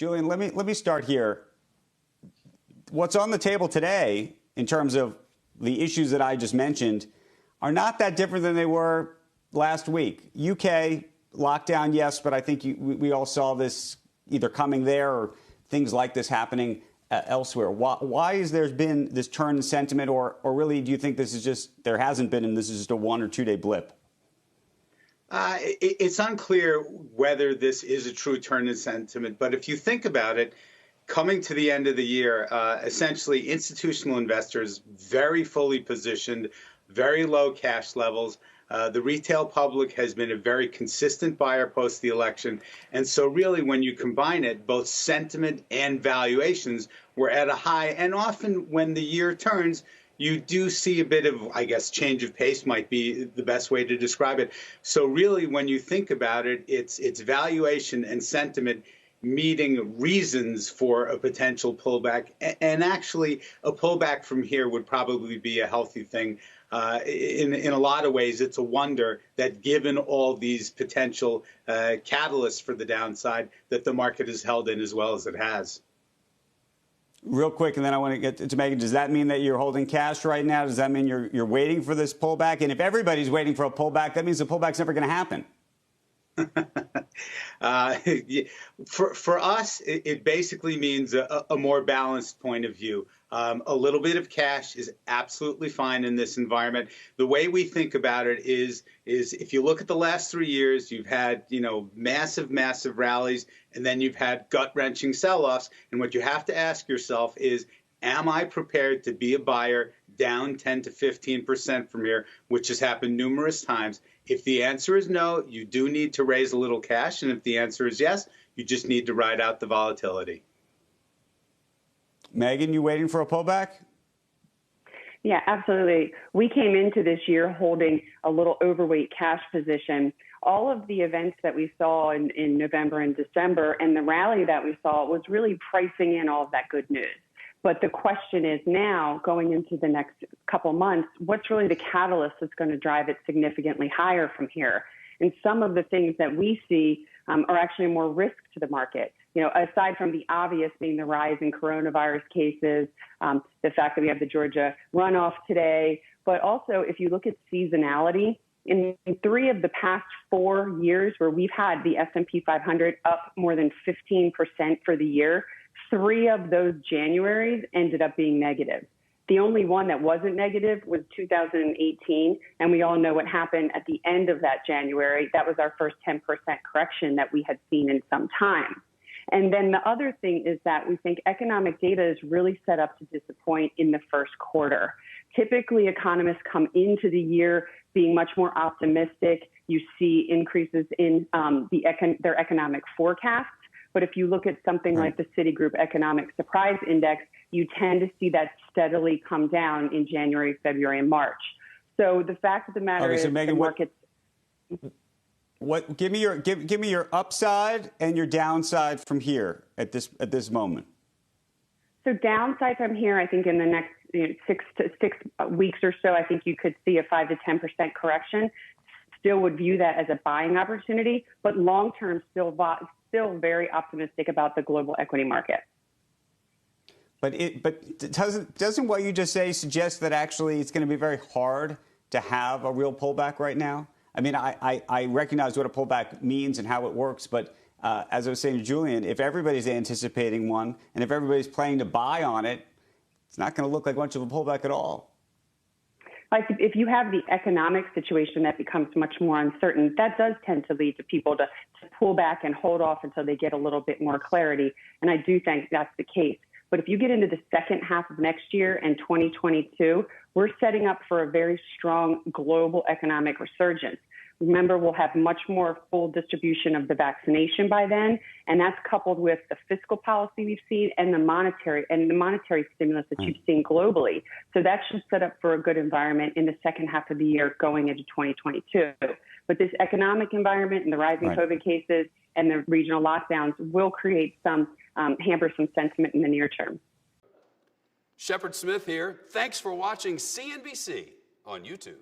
Julian, let me start here. What's on the table today in terms of the issues that I just mentioned are not that different than they were last week. UK lockdown, yes, but I think we all saw this either coming there or things like this happening elsewhere. Why has there been this turn in sentiment, or really do you think this is just, there hasn't been, and this is just a 1 or 2 day blip? It's unclear whether this is a true turn in sentiment, but if you think about it, coming to the end of the year, essentially institutional investors very fully positioned, very low cash levels. The retail public has been a very consistent buyer post the election. And so really when you combine it, both sentiment and valuations were at a high. And often when the year turns, you do see a bit of, I guess, change of pace might be the best way to describe it. So really, when you think about it, it's valuation and sentiment meeting reasons for a potential pullback. And actually, a pullback from here would probably be a healthy thing. In a lot of ways, it's a wonder that given all these potential catalysts for the downside, that the market has held in as well as it has. Real quick, and then I want to get to Megan. Does that mean that you're holding cash right now? Does that mean you're waiting for this pullback? And if everybody's waiting for a pullback, that means the pullback's never going to happen. For us, it basically means a more balanced point of view. A little bit of cash is absolutely fine in this environment. The way we think about it is if you look at the last 3 years, you've had, massive rallies, and then you've had gut-wrenching sell-offs. And what you have to ask yourself is, am I prepared to be a buyer down 10 to 15% from here, which has happened numerous times? If the answer is no, you do need to raise a little cash. And if the answer is yes, you just need to ride out the volatility. Megan, you waiting for a pullback? Yeah, absolutely. We came into this year holding a little overweight cash position. All of the events that we saw in November and December and the rally that we saw was really pricing in all of that good news. But the question is now, going into the next couple months, what's really the catalyst that's going to drive it significantly higher from here? And some of the things that we see are actually more risk to the market. Aside from the obvious being the rise in coronavirus cases, the fact that we have the Georgia runoff today, but also if you look at seasonality, in 3 of the past 4 years where we've had the S&P 500 up more than 15% for the year, 3 of those Januaries ended up being negative. The only one that wasn't negative was 2018, and we all know what happened at the end of that January. That was our first 10% correction that we had seen in some time. And then the other thing is that we think economic data is really set up to disappoint in the first quarter. Typically, economists come into the year being much more optimistic. You see increases in their economic forecasts. But if you look at something like the Citigroup Economic Surprise Index, you tend to see that steadily come down in January, February, and March. So the fact of the matter is, Megan, the markets. Give me your upside and your downside from here at this moment. So downside from here, I think in the next 6 weeks or so, I think you could see a 5 to 10% correction. Still would view that as a buying opportunity, but long term, still very optimistic about the global equity market. But doesn't what you just say suggest that actually it's going to be very hard to have a real pullback right now? I mean, I recognize what a pullback means and how it works, but as I was saying to Julian, if everybody's anticipating one and if everybody's planning to buy on it, it's not going to look like much of a pullback at all. If you have the economic situation that becomes much more uncertain, that does tend to lead to people to pull back and hold off until they get a little bit more clarity. And I do think that's the case. But if you get into the second half of next year and 2022, we're setting up for a very strong global economic resurgence. Remember, we'll have much more full distribution of the vaccination by then, and that's coupled with the fiscal policy we've seen and the monetary stimulus that you've seen globally. So that should set up for a good environment in the second half of the year going into 2022. But this economic environment and the rising COVID cases and the regional lockdowns will create hamper some sentiment in the near term. Shepard Smith here. Thanks for watching CNBC on YouTube.